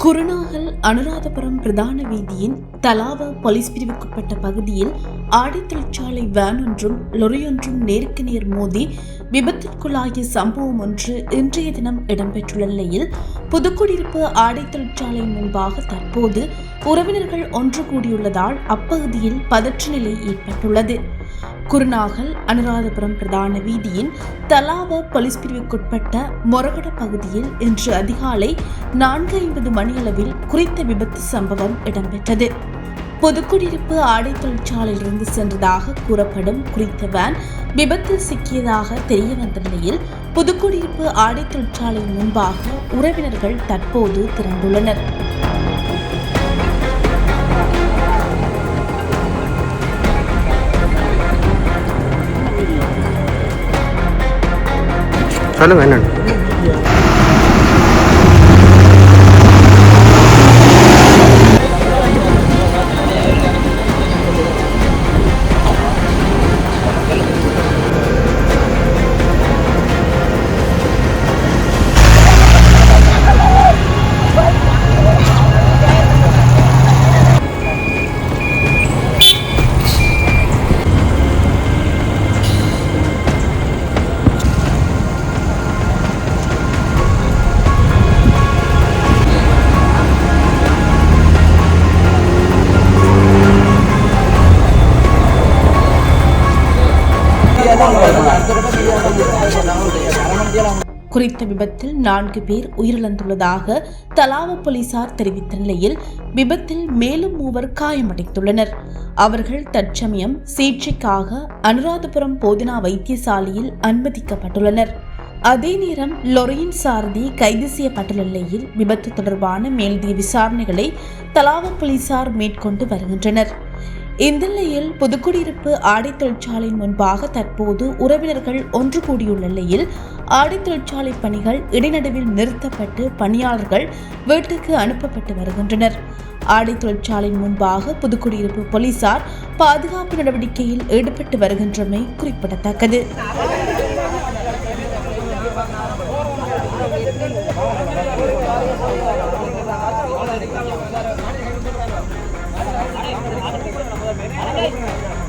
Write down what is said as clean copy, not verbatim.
குருநாகல் அனுராதபுரம் பிரதான வீதியின் தலாவ போலீஸ் பிரிவுக்குட்பட்ட பகுதியில் ஆடை தொழிற்சாலை வேன் ஒன்றும் லொரியொன்றும் நேருக்கு நேர் மோதி விபத்திற்குள்ளாகிய சம்பவம் ஒன்று இன்றைய தினம் இடம்பெற்றுள்ள நிலையில் புதுக்குடியிருப்பு ஆடை தொழிற்சாலை முன்பாக தற்போது உறவினர்கள் ஒன்று கூடியுள்ளதால் அப்பகுதியில் பதற்ற நிலை ஏற்பட்டுள்ளது. குருநாகல் அனுராதபுரம் பிரதான வீதியின் தலாவ போலீஸ் பிரிவுக்குட்பட்ட மொரகட பகுதியில் இன்று அதிகாலை 4:50 மணியளவில் குறித்த விபத்து சம்பவம் இடம்பெற்றது. புதுக்குடியிருப்பு ஆடை தொழிற்சாலையிலிருந்து சென்றதாக கூறப்படும் குறித்த வேன் விபத்தில் சிக்கியதாக தெரிய வந்த நிலையில் புதுக்குடியிருப்பு ஆடை தொழிற்சாலை முன்பாக உறவினர்கள் தற்போது திரண்டுள்ளனர். சொல்லுங்க என்ன குறித்த விபத்தில் 4 பேர் உயிரிழந்துள்ளதாக தலாவ போலீசார் தெரிவித்த நிலையில் விபத்தில் மேலும் 3 காயமடைந்துள்ளனர். அவர்கள் தற்சமயம் சிகிச்சைக்காக அனுராதபுரம் போதனா வைத்தியசாலையில் அனுமதிக்கப்பட்டுள்ளனர். அதே நேரம் லொரியின் சாரதி கைது செய்யப்பட்டுள்ள நிலையில் விபத்து தொடர்பான மேலதிக விசாரணைகளை தலாவ போலீசார் மேற்கொண்டு வருகின்றனர். இந்த நிலையில் புதுக்குடியிருப்பு ஆடை தொழிற்சாலை முன்பாக தற்போது உறவினர்கள் ஒன்று கூடியுள்ள நிலையில் ஆடை தொழிற்சாலை பணிகள் இடைநடுவில் நிறுத்தப்பட்டு பணியாளர்கள் வீட்டுக்கு அனுப்பப்பட்டு வருகின்றனர். ஆடை தொழிற்சாலை முன்பாக புதுக்குடியிருப்பு போலீசார் பாதுகாப்பு நடவடிக்கையில் ஈடுபட்டு வருகின்றமை குறிப்பிடத்தக்கது. Ada